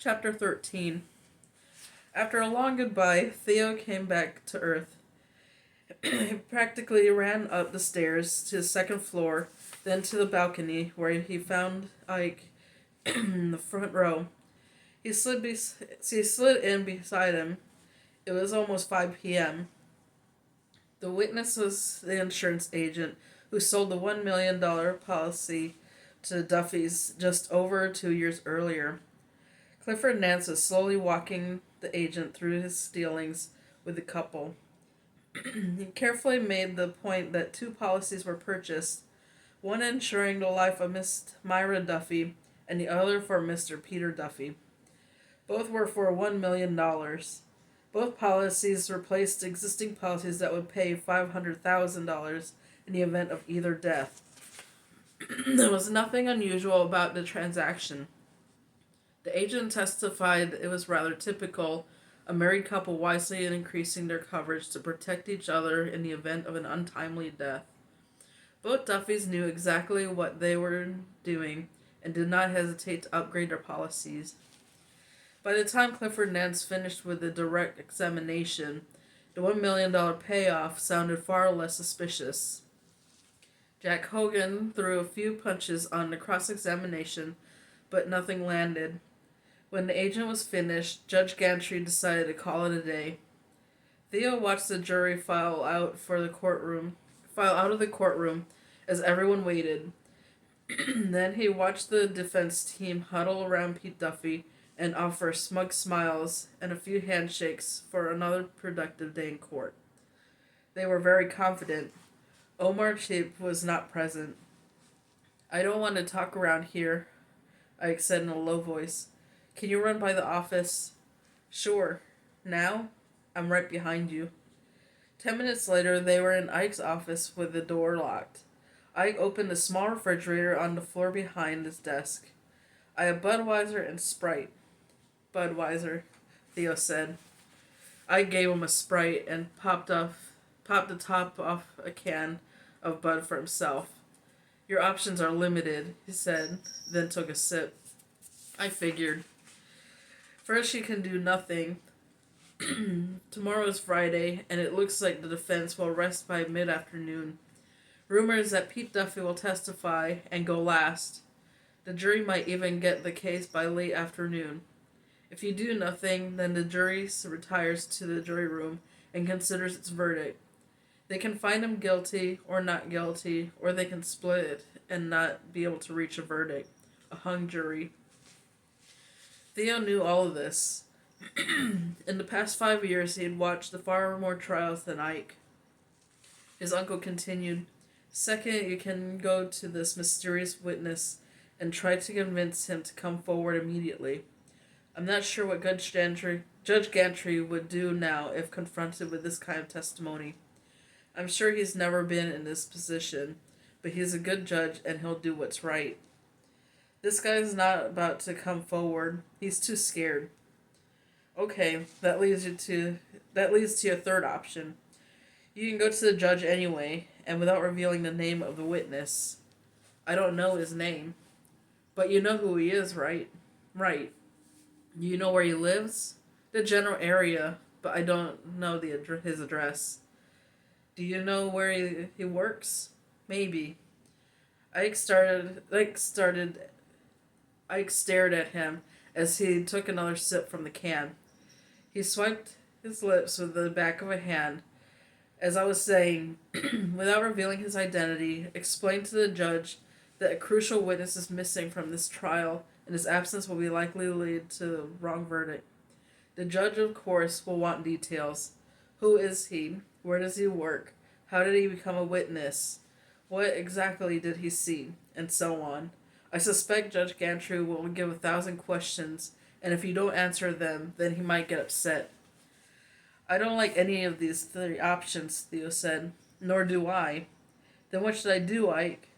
Chapter 13. After a long goodbye, Theo came back to Earth. He practically ran up the stairs to the second floor, then to the balcony, where he found Ike in the front row. He slid in beside him. It was almost 5 p.m. The witness was the insurance agent who sold the $1 million policy to the Duffys just over 2 years earlier. Clifford Nance was slowly walking the agent through his dealings with the couple. He carefully made the point that two policies were purchased, one insuring the life of Miss Myra Duffy and the other for Mr. Peter Duffy. Both were for $1 million. Both policies replaced existing policies that would pay $500,000 in the event of either death. There was nothing unusual about the transaction. The agent testified it was rather typical, a married couple wisely increasing their coverage to protect each other in the event of an untimely death. Both Duffys knew exactly what they were doing and did not hesitate to upgrade their policies. By the time Clifford Nance finished with the direct examination, the $1 million payoff sounded far less suspicious. Jack Hogan threw a few punches on the cross-examination, but nothing landed. When the agent was finished, Judge Gantry decided to call it a day. Theo watched the jury file out of the courtroom as everyone waited. Then he watched the defense team huddle around Pete Duffy and offer smug smiles and a few handshakes for another productive day in court. They were very confident. Omar Cheap was not present. "I don't want to talk around here," Ike said in a low voice. "Can you run by the office?" "Sure. Now? I'm right behind you." 10 minutes later, they were in Ike's office with the door locked. Ike opened a small refrigerator on the floor behind his desk. "I have Budweiser and Sprite." "Budweiser," Theo said. Ike gave him a Sprite and popped the top off a can of Bud for himself. "Your options are limited," he said, then took a sip. "I figured. First, you can do nothing. Tomorrow is Friday, and it looks like the defense will rest by mid-afternoon. Rumors that Pete Duffy will testify and go last. The jury might even get the case by late afternoon. If you do nothing, then the jury retires to the jury room and considers its verdict. They can find him guilty or not guilty, or they can split it and not be able to reach a verdict. A hung jury." Theo knew all of this. In the past 5 years, he had watched far more trials than Ike. His uncle continued, "Second, you can go to this mysterious witness and try to convince him to come forward immediately. I'm not sure what Judge Gantry would do now if confronted with this kind of testimony. I'm sure he's never been in this position, but he's a good judge and he'll do what's right. This guy's not about to come forward. He's too scared." "Okay, that leads to your third option. You can go to the judge anyway, and without revealing the name of the witness." "I don't know his name." "But you know who he is, right?" "Right." "Do you know where he lives?" "The general area, but I don't know his address." "Do you know where he works?" "Maybe." Ike stared at him as he took another sip from the can. He swiped his lips with the back of a hand. "As I was saying, without revealing his identity, explain to the judge that a crucial witness is missing from this trial, and his absence will be likely to lead to the wrong verdict. The judge, of course, will want details. Who is he? Where does he work? How did he become a witness? What exactly did he see? And so on. I suspect Judge Gantry will give 1,000 questions, and if you don't answer them, then he might get upset." "I don't like any of these three options," Theo said. "Nor do I." "Then what should I do, Ike?"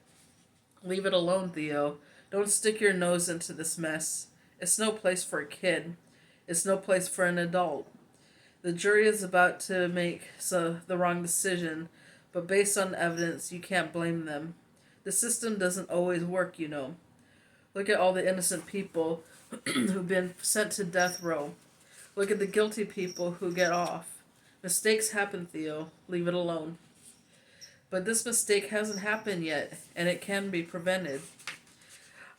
"Leave it alone, Theo. Don't stick your nose into this mess. It's no place for a kid. It's no place for an adult. The jury is about to make the wrong decision, but based on evidence, you can't blame them. The system doesn't always work, you know. Look at all the innocent people who've been sent to death row. Look at the guilty people who get off. Mistakes happen, Theo. Leave it alone. But this mistake hasn't happened yet, and it can be prevented.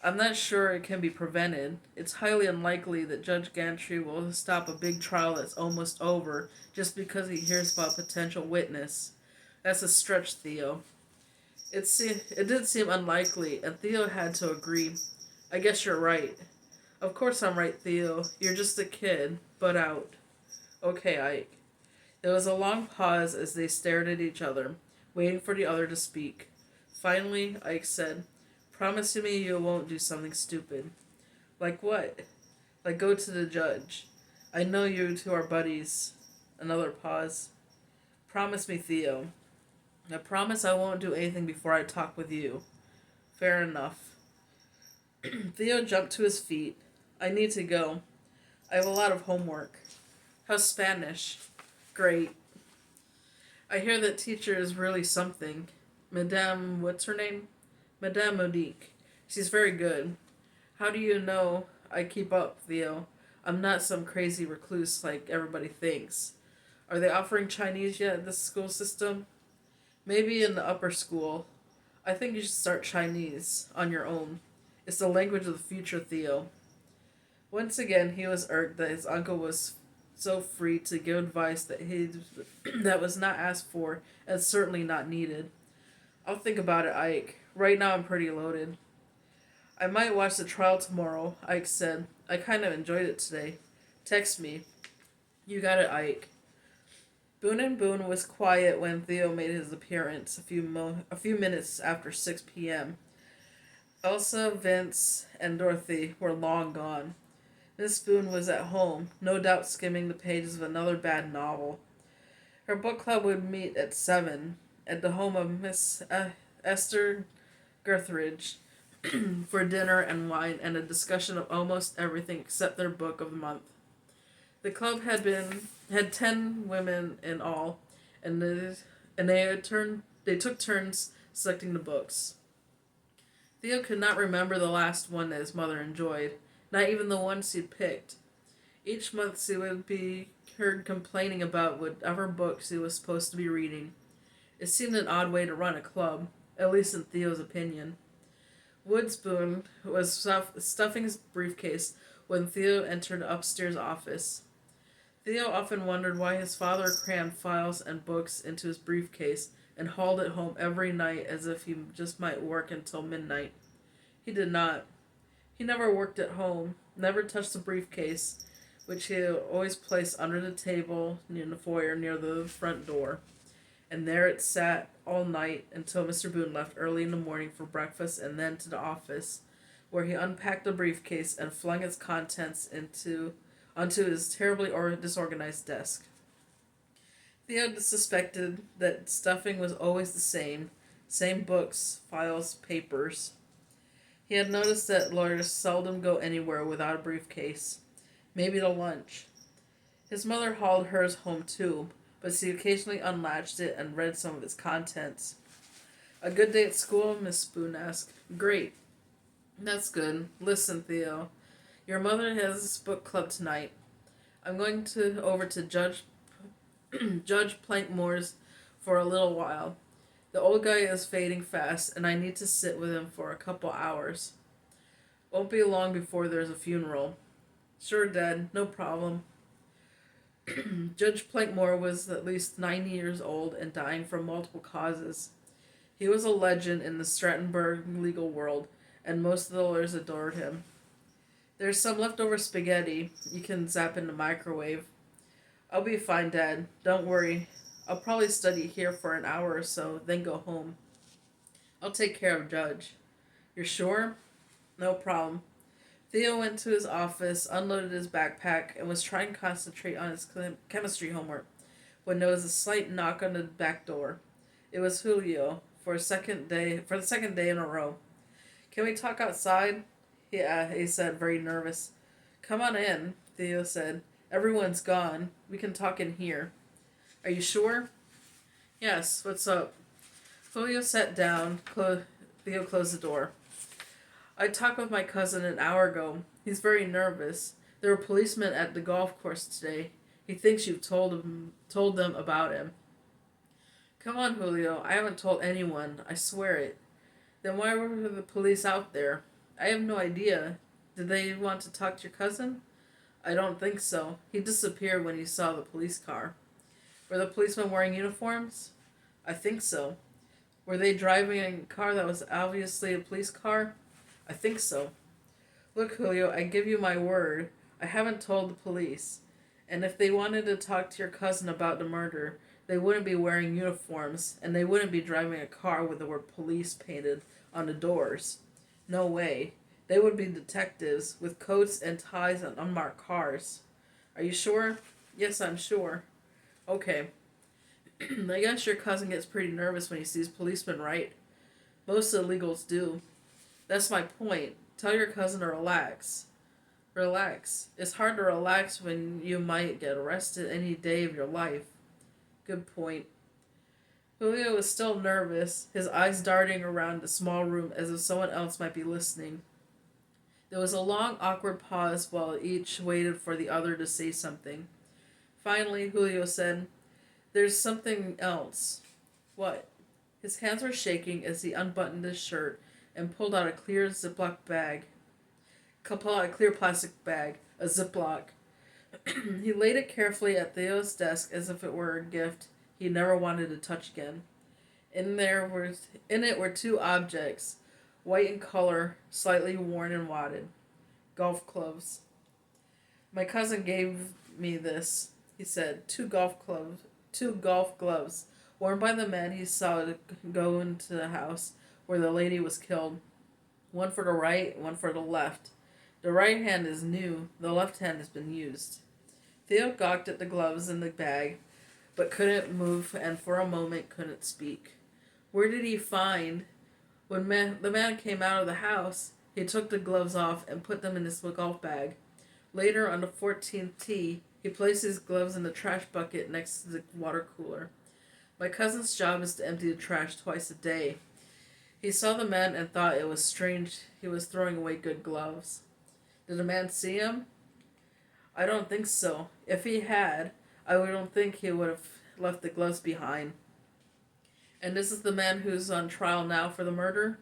I'm not sure it can be prevented. It's highly unlikely that Judge Gantry will stop a big trial that's almost over just because he hears about a potential witness. That's a stretch, Theo. It did seem unlikely, and Theo had to agree. I guess you're right. Of course I'm right, Theo. You're just a kid, but out. Okay, Ike. There was a long pause as they stared at each other, waiting for the other to speak. Finally, Ike said, "Promise me you won't do something stupid." "Like what?" "Like go to the judge. I know you two are buddies." Another pause. "Promise me, Theo." "I promise I won't do anything before I talk with you." "Fair enough." Theo jumped to his feet. "I need to go. I have a lot of homework." "How's Spanish?" "Great. I hear that teacher is really something. Madame, what's her name?" "Madame Monique. She's very good." "How do you know I keep up, Theo? I'm not some crazy recluse like everybody thinks. Are they offering Chinese yet in this school system?" "Maybe in the upper school. I think you should start Chinese on your own. It's the language of the future, Theo." Once again, he was irked that his uncle was so free to give advice that was not asked for and certainly not needed. "I'll think about it, Ike. Right now I'm pretty loaded." "I might watch the trial tomorrow," Ike said. "I kind of enjoyed it today. Text me." "You got it, Ike." Boone and Boone was quiet when Theo made his appearance a few minutes after 6 p.m. Elsa, Vince, and Dorothy were long gone. Miss Boone was at home, no doubt skimming the pages of another bad novel. Her book club would meet at 7 at the home of Miss Esther Guthridge for dinner and wine and a discussion of almost everything except their book of the month. The club had 10 women in all, and they took turns selecting the books. Theo could not remember the last one that his mother enjoyed, not even the ones he'd picked. Each month he would be heard complaining about whatever books he was supposed to be reading. It seemed an odd way to run a club, at least in Theo's opinion. Woods Boone was stuffing his briefcase when Theo entered the upstairs office. Theo often wondered why his father crammed files and books into his briefcase and hauled it home every night as if he just might work until midnight. He did not. He never worked at home, never touched the briefcase, which he always placed under the table in the foyer near the front door. And there it sat all night until Mr. Boone left early in the morning for breakfast and then to the office, where he unpacked the briefcase and flung its contents onto his terribly disorganized desk. Theo suspected that stuffing was always the same books, files, papers. He had noticed that lawyers seldom go anywhere without a briefcase, maybe to lunch. His mother hauled hers home too, but she occasionally unlatched it and read some of its contents. "A good day at school?" Miss Boone asked. "Great." "That's good. Listen, Theo. Your mother has book club tonight. I'm going over to Judge Plankmore's for a little while. The old guy is fading fast, and I need to sit with him for a couple hours. Won't be long before there's a funeral." "Sure, Dad. No problem." Judge Plankmore was at least 90 years old and dying from multiple causes. He was a legend in the Strattonburg legal world, and most of the lawyers adored him. "There's some leftover spaghetti you can zap in the microwave." "I'll be fine, Dad. Don't worry. I'll probably study here for an hour or so, then go home. I'll take care of Judge." "You're sure?" "No problem." Theo went to his office, unloaded his backpack, and was trying to concentrate on his chemistry homework when there was a slight knock on the back door. It was Julio, for the second day in a row. "Can we talk outside?" he said, very nervous. "Come on in," Theo said. "Everyone's gone. We can talk in here." "Are you sure?" "Yes. What's up?" Julio sat down. Theo closed the door. I talked with my cousin an hour ago. He's very nervous. There were policemen at the golf course today. He thinks you've told them about him. Come on, Julio. I haven't told anyone. I swear it. Then why were the police out there? I have no idea. Did they want to talk to your cousin? I don't think so. He disappeared when he saw the police car. Were the policemen wearing uniforms? I think so. Were they driving a car that was obviously a police car? I think so. Look, Julio, I give you my word. I haven't told the police. And if they wanted to talk to your cousin about the murder, they wouldn't be wearing uniforms, and they wouldn't be driving a car with the word police painted on the doors. No way. They would be detectives with coats and ties on unmarked cars. Are you sure? Yes, I'm sure. Okay. I guess your cousin gets pretty nervous when he sees policemen, right? Most illegals do. That's my point. Tell your cousin to relax. Relax. It's hard to relax when you might get arrested any day of your life. Good point. Julio was still nervous, his eyes darting around the small room as if someone else might be listening. There was a long, awkward pause while each waited for the other to say something. Finally, Julio said, "There's something else." What? His hands were shaking as he unbuttoned his shirt and pulled out a clear Ziploc bag. Pulled out a clear plastic bag, a Ziploc. He laid it carefully at Theo's desk as if it were a gift he never wanted to touch again. In it were two objects, white in color, slightly worn and wadded. Golf clubs. My cousin gave me this, he said. Two golf gloves, worn by the man he saw go into the house where the lady was killed. One for the right, one for the left. The right hand is new, the left hand has been used. Theo gawked at the gloves in the bag, but couldn't move and for a moment couldn't speak. Where did he find? When the man came out of the house, he took the gloves off and put them in his golf bag. Later, on the 14th tee, he placed his gloves in the trash bucket next to the water cooler. My cousin's job is to empty the trash twice a day. He saw the man and thought it was strange he was throwing away good gloves. Did the man see him? I don't think so. If he had, I don't think he would have left the gloves behind. And this is the man who's on trial now for the murder?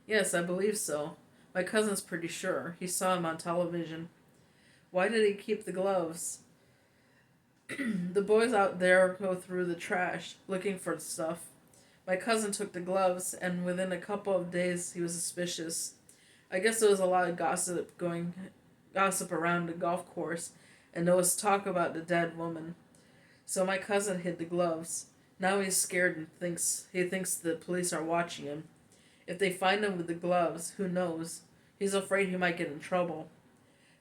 Yes, I believe so. My cousin's pretty sure. He saw him on television. Why did he keep the gloves? The boys out there go through the trash, looking for stuff. My cousin took the gloves, and within a couple of days he was suspicious. I guess there was a lot of gossip around the golf course, and there was talk about the dead woman. So my cousin hid the gloves. Now he's scared and thinks the police are watching him. If they find him with the gloves, who knows? He's afraid he might get in trouble.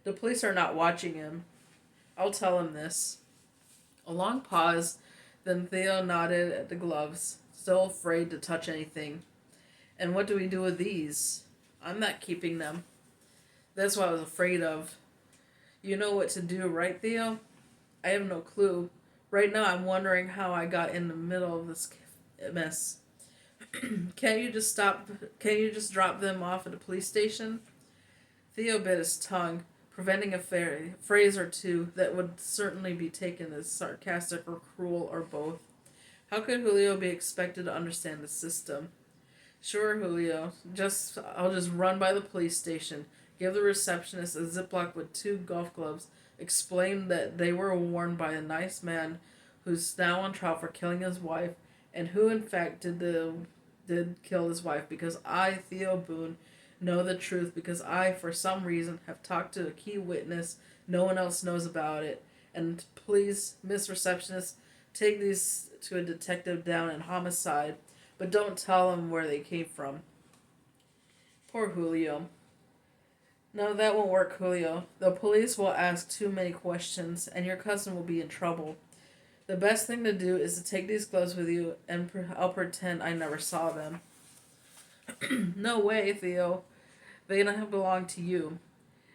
The police are not watching him. I'll tell him this. A long pause, then Theo nodded at the gloves, still afraid to touch anything. And what do we do with these? I'm not keeping them. That's what I was afraid of. You know what to do, right, Theo? I have no clue. Right now I'm wondering how I got in the middle of this mess. Can't you just drop them off at the police station? Theo bit his tongue, preventing a phrase or two that would certainly be taken as sarcastic or cruel or both. How could Julio be expected to understand the system? Sure, Julio. I'll just run by the police station, give the receptionist a Ziploc with two golf gloves, explain that they were worn by a nice man who's now on trial for killing his wife, and who in fact did kill his wife, because I, Theo Boone, know the truth, because I, for some reason, have talked to a key witness. No one else knows about it. And please, Miss Receptionist, take these to a detective down in homicide, but don't tell him where they came from. Poor Julio. No, that won't work, Julio. The police will ask too many questions, and your cousin will be in trouble. The best thing to do is to take these gloves with you, and I'll pretend I never saw them. No way, Theo. They don't belong to you.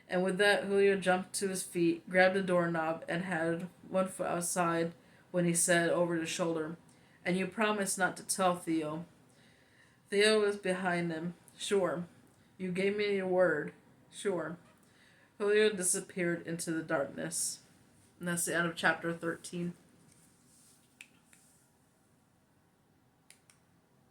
And with that, Julio jumped to his feet, grabbed the doorknob, and had one foot outside when he said over his shoulder, "And you promise not to tell Theo." Theo was behind him. Sure. You gave me your word. Sure. Julio disappeared into the darkness. And that's the end of chapter 13.